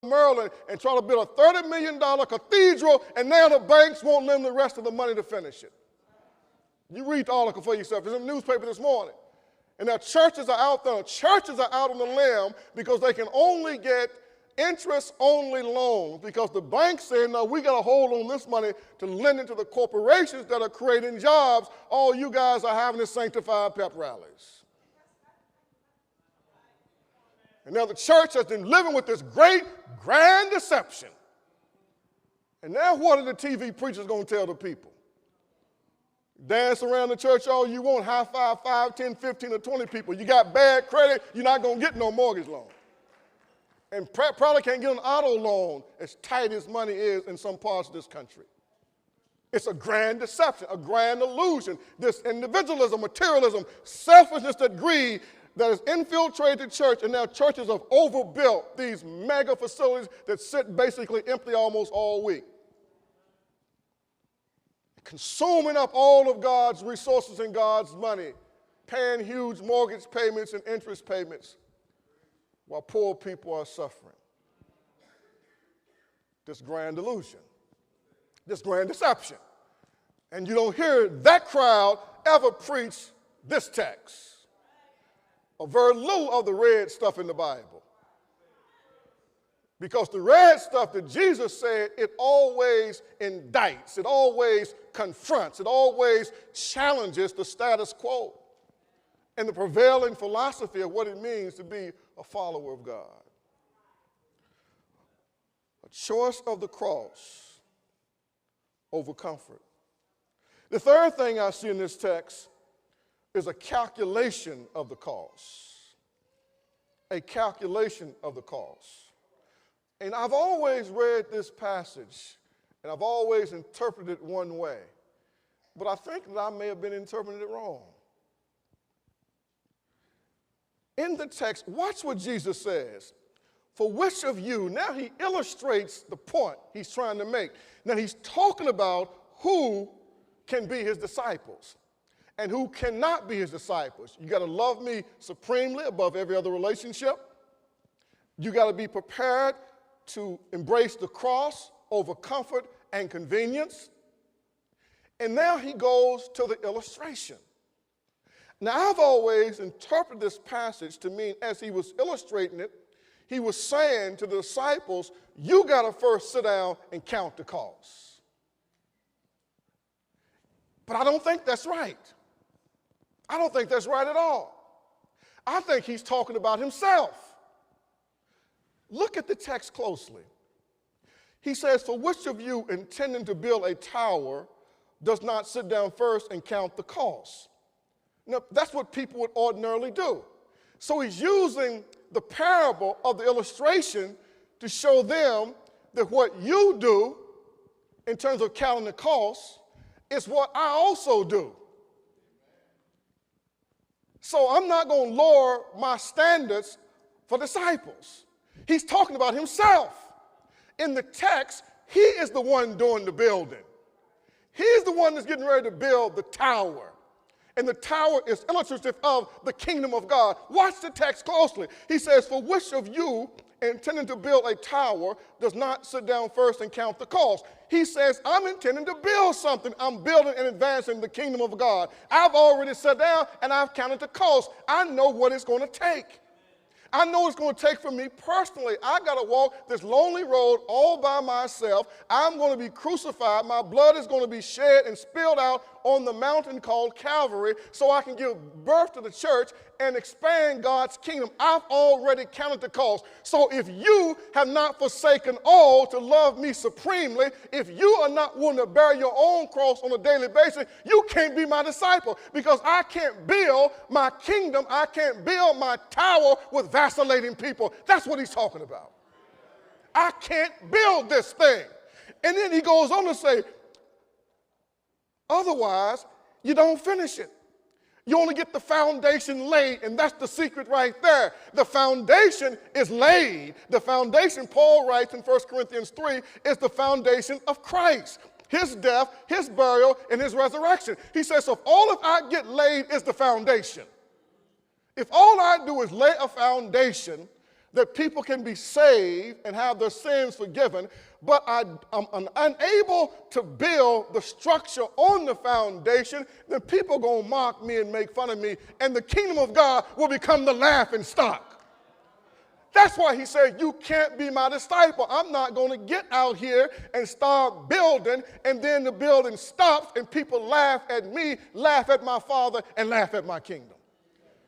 Maryland and try to build a $30 million cathedral, and now the banks won't lend the rest of the money to finish it. You read the article for yourself. It's in the newspaper this morning. And now churches are out there. Churches are out on the limb because they can only get interest-only loans because the banks say, no, we got to hold on this money to lend it to the corporations that are creating jobs. All you guys are having is sanctified pep rallies. And now the church has been living with this great, grand deception. And now what are the TV preachers going to tell the people? Dance around the church all you want, high five 5, 10, 15, or 20 people. You got bad credit, you're not going to get no mortgage loan. And probably can't get an auto loan as tight as money is in some parts of this country. It's a grand deception, a grand illusion. This individualism, materialism, selfishness, that greed that has infiltrated the church, and now churches have overbuilt these mega facilities that sit basically empty almost all week. Consuming up all of God's resources and God's money, paying huge mortgage payments and interest payments while poor people are suffering. This grand illusion, this grand deception. And you don't hear that crowd ever preach this text. Or very little of the red stuff in the Bible. Because the red stuff that Jesus said, it always indicts, it always confronts, it always challenges the status quo and the prevailing philosophy of what it means to be a follower of God. A choice of the cross over comfort. The third thing I see in this text is a calculation of the cost. A calculation of the cost. And I've always read this passage, and I've always interpreted it one way. But I think that I may have been interpreting it wrong. In the text, watch what Jesus says. For which of you, now he illustrates the point he's trying to make. Now he's talking about who can be his disciples and who cannot be his disciples. You got to love me supremely above every other relationship. You got to be prepared to embrace the cross over comfort and convenience. And now he goes to the illustration. Now, I've always interpreted this passage to mean, as he was illustrating it, he was saying to the disciples, you got to first sit down and count the cost. But I don't think that's right. I don't think that's right at all. I think he's talking about himself. Look at the text closely. He says, for which of you intending to build a tower does not sit down first and count the cost? Now, that's what people would ordinarily do. So he's using the parable of the illustration to show them that what you do in terms of counting the cost is what I also do. So I'm not going to lower my standards for disciples. He's talking about himself. In the text, he is the one doing the building. He's the one that's getting ready to build the tower. And the tower is illustrative of the kingdom of God. Watch the text closely. He says, for which of you intending to build a tower does not sit down first and count the cost? He says, I'm intending to build something. I'm building and advancing the kingdom of God. I've already sat down and I've counted the cost. I know what it's going to take. I know what it's going to take for me personally. I got to walk this lonely road all by myself. I'm going to be crucified. My blood is going to be shed and spilled out on the mountain called Calvary so I can give birth to the church and expand God's kingdom. I've already counted the cost. So if you have not forsaken all to love me supremely, if you are not willing to bear your own cross on a daily basis, you can't be my disciple, because I can't build my kingdom, I can't build my tower with vacillating people. That's what he's talking about. I can't build this thing. And then he goes on to say, otherwise, you don't finish it. You only get the foundation laid, and that's the secret right there. The foundation is laid. The foundation, Paul writes in 1 Corinthians 3, is the foundation of Christ. His death, his burial, and his resurrection. He says, so if all of I get laid is the foundation, if all I do is lay a foundation, that people can be saved and have their sins forgiven, but I'm unable to build the structure on the foundation, then people are going to mock me and make fun of me, and the kingdom of God will become the laughing stock. That's why he said, you can't be my disciple. I'm not going to get out here and start building, and then the building stops, and people laugh at me, laugh at my Father, and laugh at my kingdom.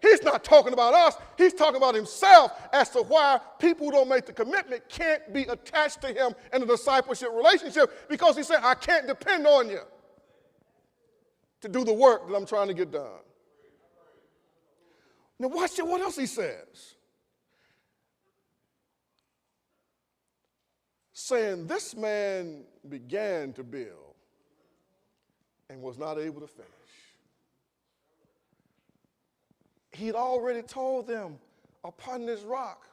He's not talking about us. He's talking about himself as to why people who don't make the commitment can't be attached to him in a discipleship relationship, because he said, I can't depend on you to do the work that I'm trying to get done. Now watch it, what else he says. Saying, this man began to build and was not able to finish. He'd already told them, upon this rock,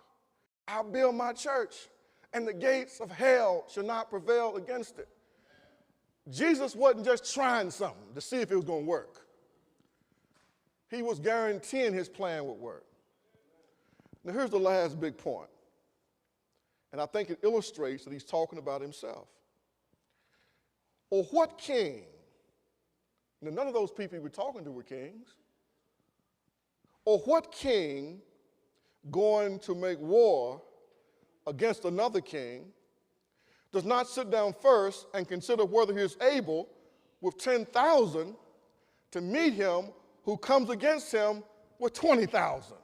I'll build my church, and the gates of hell shall not prevail against it. Jesus wasn't just trying something to see if it was going to work. He was guaranteeing his plan would work. Now here's the last big point, and I think it illustrates that he's talking about himself. Or what king? Now none of those people he was talking to were kings. Or what king going to make war against another king does not sit down first and consider whether he is able with 10,000 to meet him who comes against him with 20,000?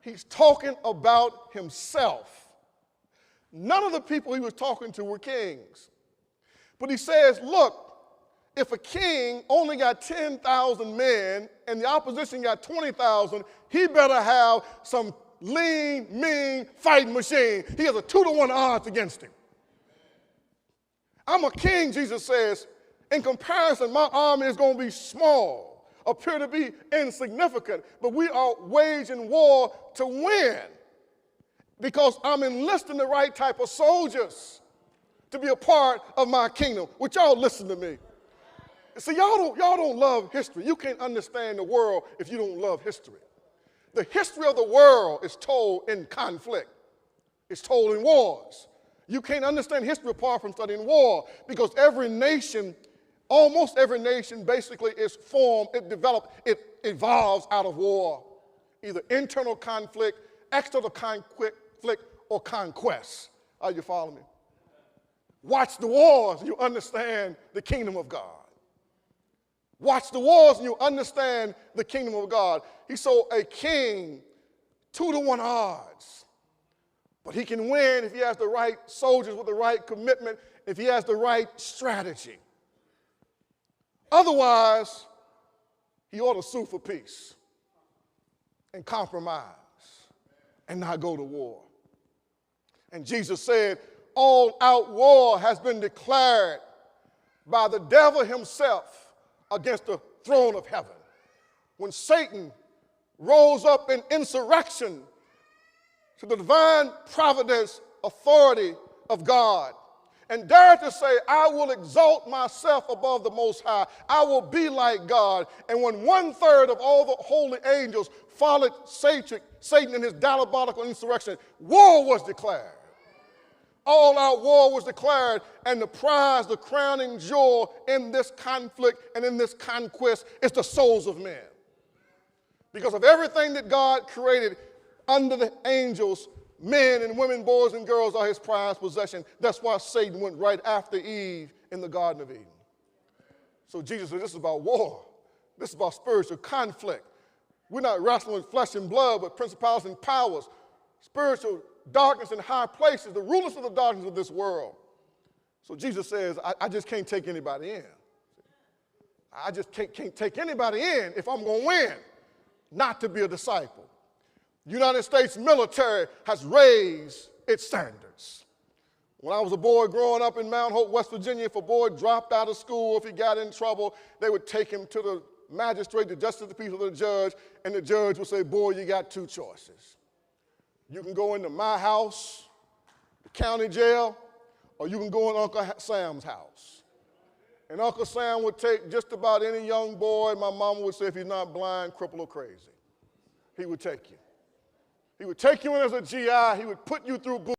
He's talking about himself. None of the people he was talking to were kings. But he says, look, if a king only got 10,000 men and the opposition got 20,000, he better have some lean, mean fighting machine. He has a 2-to-1 odds against him. I'm a king, Jesus says. In comparison, my army is going to be small, appear to be insignificant, but we are waging war to win because I'm enlisting the right type of soldiers to be a part of my kingdom. Would y'all listen to me? See, y'all don't love history. You can't understand the world if you don't love history. The history of the world is told in conflict. It's told in wars. You can't understand history apart from studying war, because every nation, almost every nation basically is formed, it develops, it evolves out of war. Either internal conflict, external conflict, or conquest. Are you following me? Watch the wars and you understand the kingdom of God. Watch the wars and you understand the kingdom of God. He saw a king, 2-to-1 odds. But he can win if he has the right soldiers with the right commitment, if he has the right strategy. Otherwise, he ought to sue for peace and compromise and not go to war. And Jesus said, all-out war has been declared by the devil himself against the throne of heaven. When Satan rose up in insurrection to the divine providence, authority of God, and dared to say, I will exalt myself above the Most High. I will be like God. And when 1/3 of all the holy angels followed Satan in his diabolical insurrection, war was declared. All-out war was declared, and the prize, the crowning jewel in this conflict and in this conquest is the souls of men. Because of everything that God created under the angels, men and women, boys and girls are his prized possession. That's why Satan went right after Eve in the Garden of Eden. So Jesus said, this is about war. This is about spiritual conflict. We're not wrestling with flesh and blood, but principalities and powers, spiritual darkness in high places, the rulers of the darkness of this world. So Jesus says, I just can't take anybody in. I just can't take anybody in if I'm going to win, not to be a disciple. The United States military has raised its standards. When I was a boy growing up in Mount Hope, West Virginia, if a boy dropped out of school, if he got in trouble, they would take him to the magistrate, the justice of the peace, or the judge, and the judge would say, boy, you got 2 choices. You can go into my house, the county jail, or you can go in Uncle Sam's house. And Uncle Sam would take just about any young boy, my mama would say, if he's not blind, crippled, or crazy, he would take you. He would take you in as a GI. He would put you through boot